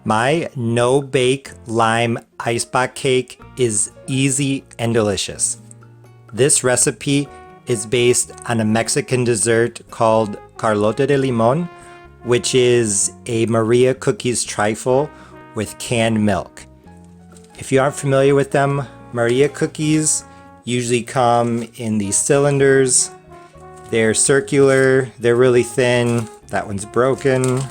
My no-bake lime icebox cake is easy and delicious. This recipe is based on a Mexican dessert called Carlota de Limón, which is a Maria cookies trifle with canned milk. If you aren't familiar with them, Maria cookies usually come in these cylinders. They're circular, they're really thin. That one's broken.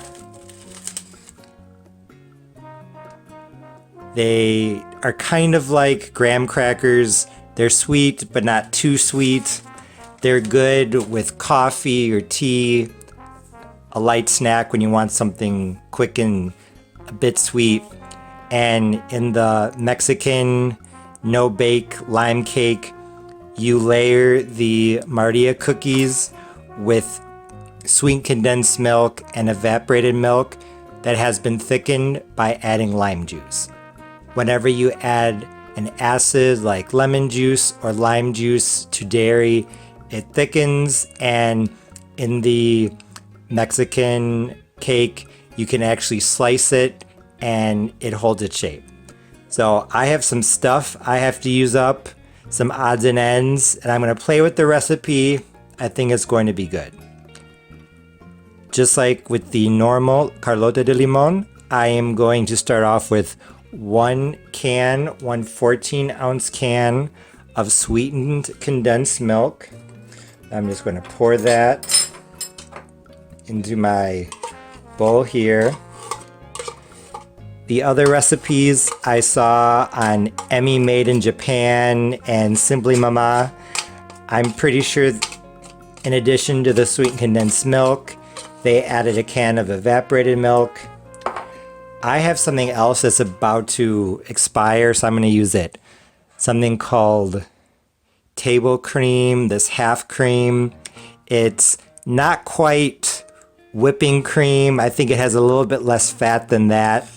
They are kind of like graham crackers. They're sweet, but not too sweet. They're good with coffee or tea, a light snack when you want something quick and a bit sweet. And in the Mexican no-bake lime cake, you layer the Maria cookies with sweet condensed milk and evaporated milk that has been thickened by adding lime juice. Whenever you add an acid like lemon juice or lime juice to dairy, it thickens, and in the Mexican cake, you can actually slice it and it holds its shape. So I have some stuff I have to use up, some odds and ends, and I'm going to play with the recipe. I think it's going to be good. Just like with the normal Carlota de Limón, I am going to start off with one 14-ounce can of sweetened condensed milk. I'm just going to pour that into my bowl here. The other recipes I saw on Emmy Made in Japan and Simply Mama, I'm pretty sure in addition to the sweetened condensed milk, they added a can of evaporated milk. I have something else that's about to expire, so I'm going to use it. Something called table cream, this half cream. It's not quite whipping cream. I think it has a little bit less fat than that,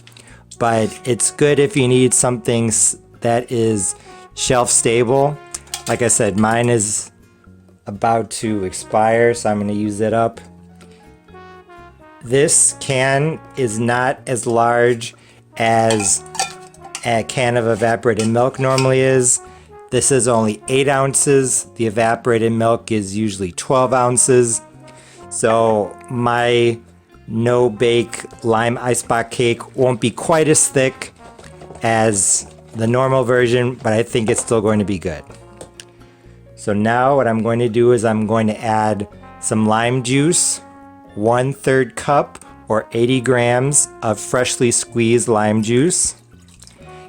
but it's good if you need something that is shelf stable. Like I said, mine is about to expire, so I'm going to use it up. This can is not as large as a can of evaporated milk normally is. This is only 8 ounces. The evaporated milk is usually 12 ounces. So my no-bake lime icebox cake won't be quite as thick as the normal version, but I think it's still going to be good. So now what I'm going to do is I'm going to add some lime juice, 1/3 cup or 80 grams of freshly squeezed lime juice.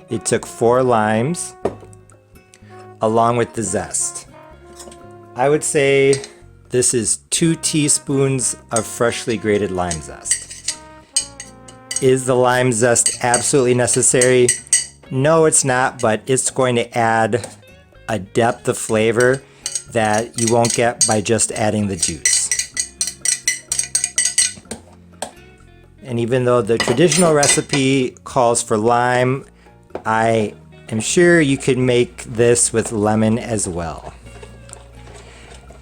It took 4 limes along with the zest. I would say this is 2 teaspoons of freshly grated lime zest. Is the lime zest absolutely necessary? No, it's not, but it's going to add a depth of flavor that you won't get by just adding the juice. And even though the traditional recipe calls for lime, I am sure you could make this with lemon as well.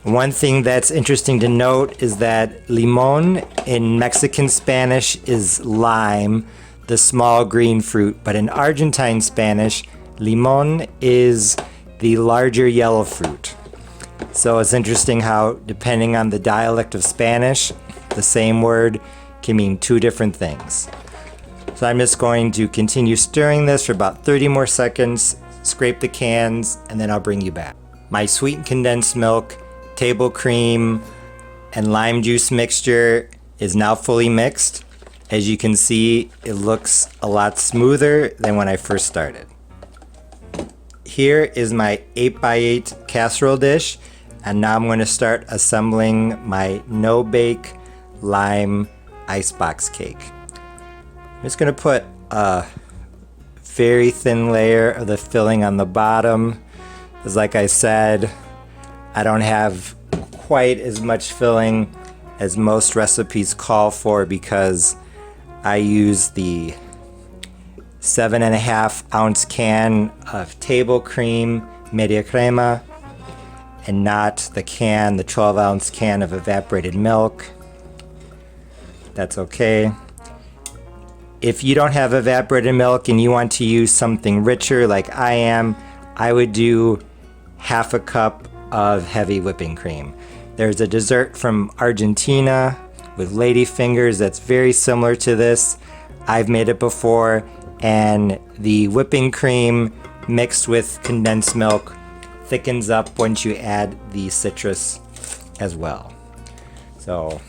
One thing that's interesting to note is that limón in Mexican Spanish is lime, the small green fruit, but in Argentine Spanish, limón is the larger yellow fruit. So it's interesting how, depending on the dialect of Spanish, the same word can mean 2 different things. So I'm just going to continue stirring this for about 30 more seconds, scrape the cans, and then I'll bring you back. My sweetened condensed milk, table cream, and lime juice mixture is now fully mixed. As you can see, it looks a lot smoother than when I first started. Here is my 8x8 casserole dish, and now I'm going to start assembling my no-bake lime icebox cake. I'm just going to put a very thin layer of the filling on the bottom, because like I said, I don't have quite as much filling as most recipes call for because I use the 7.5 ounce can of table cream, media crema, and not the 12 ounce can of evaporated milk. That's okay. If you don't have evaporated milk and you want to use something richer like I am, I would do half a cup of heavy whipping cream. There's a dessert from Argentina with lady fingers that's very similar to this. I've made it before, and the whipping cream mixed with condensed milk thickens up once you add the citrus as well. So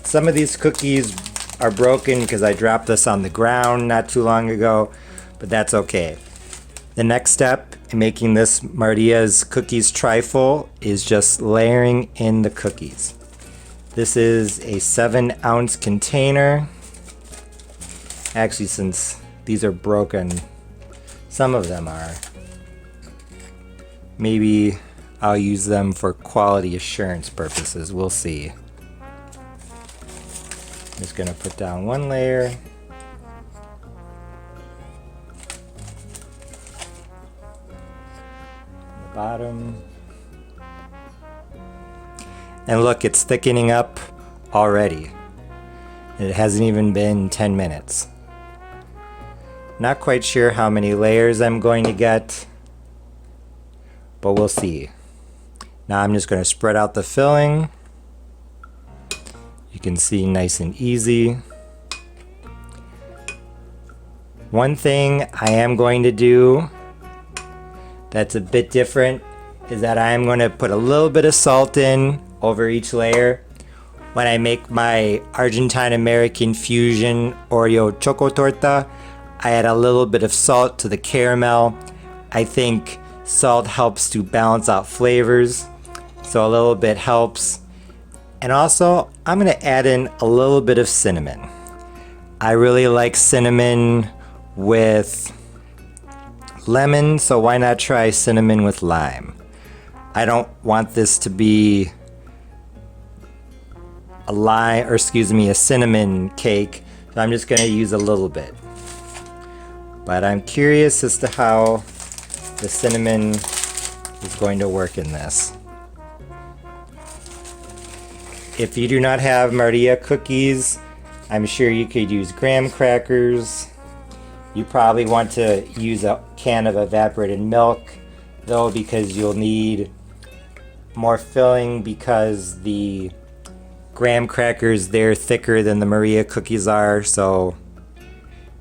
some of these cookies are broken because I dropped this on the ground not too long ago, but that's okay. The next step in making this Maria's Cookies trifle is just layering in the cookies. This is a 7-ounce container. Actually, since these are broken, some of them are. Maybe I'll use them for quality assurance purposes. We'll see. I'm just gonna put down one layer. The bottom. And look, it's thickening up already. It hasn't even been 10 minutes. Not quite sure how many layers I'm going to get, but we'll see. Now I'm just going to spread out the filling. You can see nice and easy. One thing I am going to do that's a bit different is that I am going to put a little bit of salt in over each layer. When I make my Argentine American fusion Oreo choco torta, I add a little bit of salt to the caramel. I think salt helps to balance out flavors, so a little bit helps. And also, I'm gonna add in a little bit of cinnamon. I really like cinnamon with lemon, so why not try cinnamon with lime? I don't want this to be a cinnamon cake, so I'm just gonna use a little bit. But I'm curious as to how the cinnamon is going to work in this. If you do not have Maria cookies, I'm sure you could use graham crackers. You probably want to use a can of evaporated milk, though, because you'll need more filling because the graham crackers, they're thicker than the Maria cookies are, so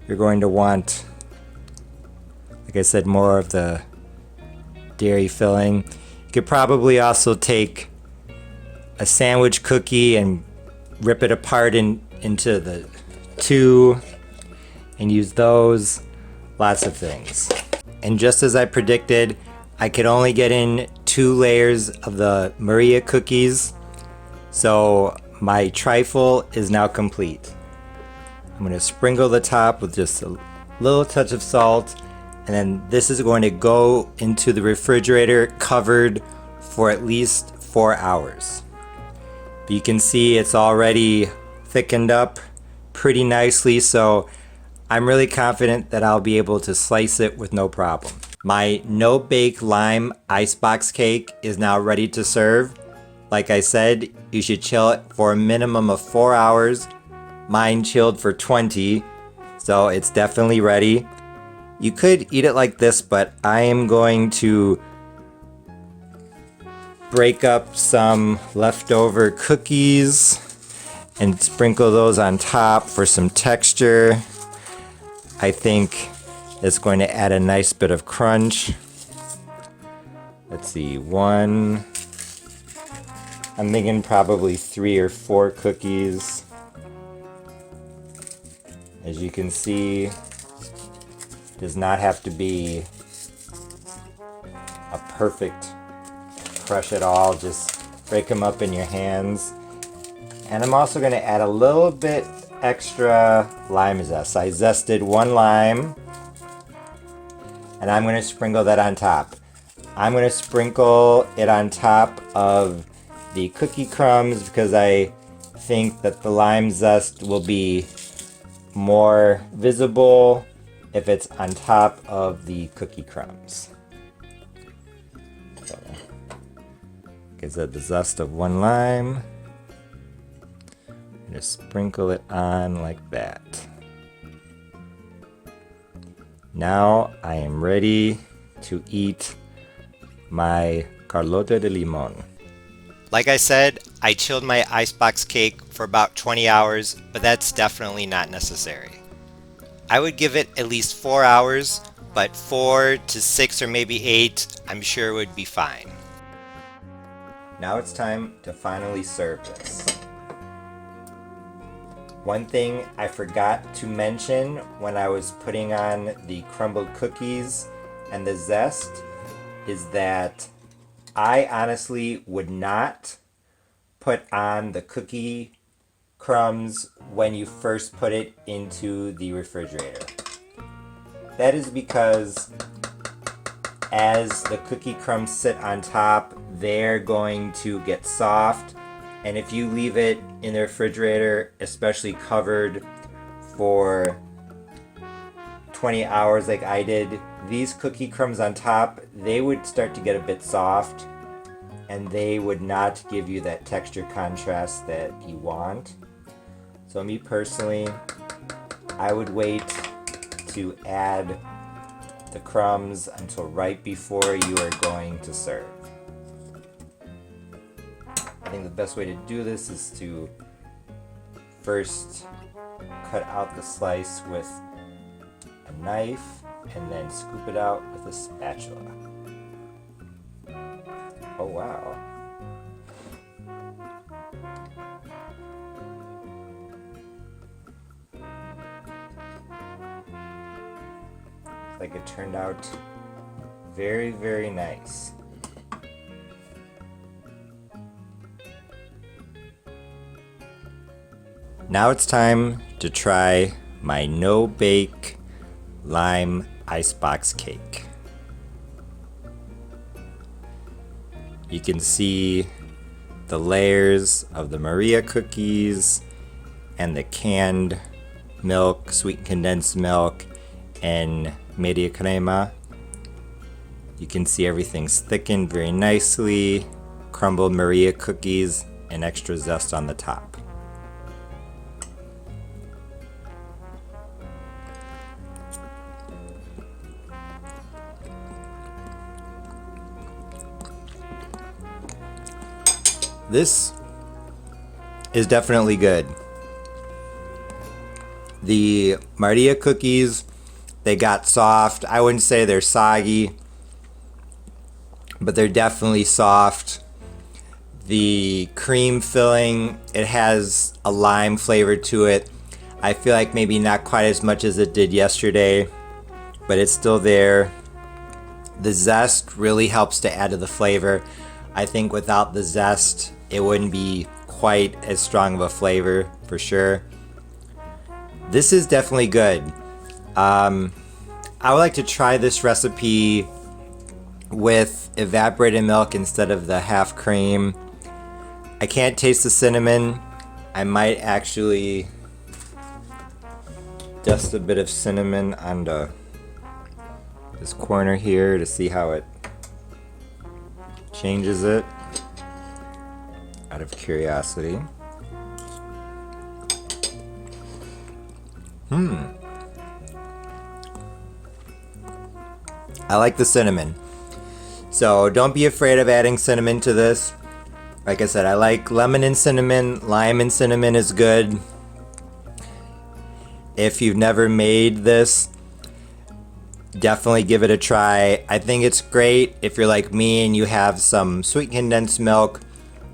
you're going to want, like I said, more of the dairy filling. You could probably also take a sandwich cookie and rip it apart into the two and use those. Lots of things. And just as I predicted, I could only get in 2 layers of the Maria cookies, so my trifle is now complete. I'm going to sprinkle the top with just a little touch of salt, and then this is going to go into the refrigerator covered for at least 4 hours. But you can see it's already thickened up pretty nicely, so I'm really confident that I'll be able to slice it with no problem. My no-bake lime icebox cake is now ready to serve. Like I said, you should chill it for a minimum of 4 hours. Mine chilled for 20, so it's definitely ready. You could eat it like this, but I am going to break up some leftover cookies and sprinkle those on top for some texture. I think it's going to add a nice bit of crunch. Let's see, 1. I'm thinking probably 3 or 4 cookies. As you can see, does not have to be a perfect crush at all. Just break them up in your hands. And I'm also going to add a little bit extra lime zest. I zested 1 lime, and I'm going to sprinkle that on top. I'm going to sprinkle it on top of the cookie crumbs because I think that the lime zest will be more visible if it's on top of the cookie crumbs. So, gives it the zest of 1 lime. Just sprinkle it on like that. Now I am ready to eat my Carlota de Limón. Like I said, I chilled my icebox cake for about 20 hours, but that's definitely not necessary. I would give it at least 4 hours, but 4 to 6 or maybe 8, I'm sure would be fine. Now it's time to finally serve this. One thing I forgot to mention when I was putting on the crumbled cookies and the zest is that I honestly would not put on the cookie crumbs when you first put it into the refrigerator. That is because as the cookie crumbs sit on top, they're going to get soft, and if you leave it in the refrigerator, especially covered for 20 hours like I did, these cookie crumbs on top, they would start to get a bit soft and they would not give you that texture contrast that you want. So me personally, I would wait to add the crumbs until right before you are going to serve. I think the best way to do this is to first cut out the slice with a knife and then scoop it out with a spatula. Oh wow. Like it turned out very, very nice. Now it's time to try my no-bake lime icebox cake. You can see the layers of the Maria cookies and the canned milk, sweet condensed milk, and media crema. You can see everything's thickened very nicely, crumbled Maria cookies, and extra zest on the top. This is definitely good. The Maria cookies, they got soft. I wouldn't say they're soggy, but they're definitely soft. The cream filling, it has a lime flavor to it. I feel like maybe not quite as much as it did yesterday, but it's still there. The zest really helps to add to the flavor. I think without the zest, it wouldn't be quite as strong of a flavor for sure. This is definitely good. I would like to try this recipe with evaporated milk instead of the half cream. I can't taste the cinnamon. I might actually dust a bit of cinnamon on this corner here to see how it changes it, out of curiosity. I like the cinnamon. So don't be afraid of adding cinnamon to this. Like I said, I like lemon and cinnamon. Lime and cinnamon is good. If you've never made this, definitely give it a try. I think it's great if you're like me and you have some sweet condensed milk,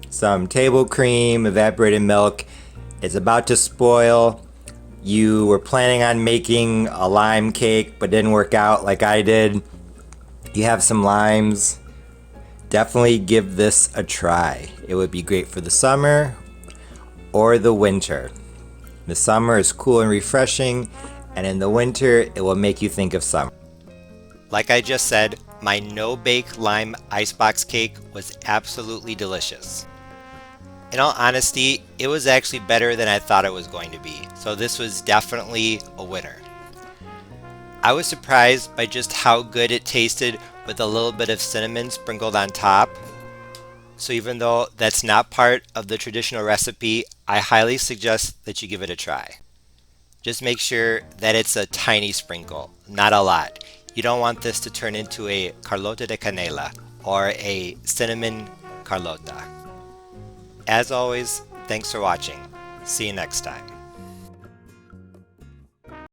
some table cream, evaporated milk. It's about to spoil. You were planning on making a lime cake but didn't work out like I did. You have some limes. Definitely give this a try. It would be great for the summer or the winter. The summer is cool and refreshing, and in the winter, it will make you think of summer. Like I just said, my no-bake lime icebox cake was absolutely delicious. In all honesty, it was actually better than I thought it was going to be, so this was definitely a winner. I was surprised by just how good it tasted with a little bit of cinnamon sprinkled on top. So even though that's not part of the traditional recipe, I highly suggest that you give it a try. Just make sure that it's a tiny sprinkle, not a lot. You don't want this to turn into a Carlota de Canela or a cinnamon Carlota. As always, thanks for watching. See you next time.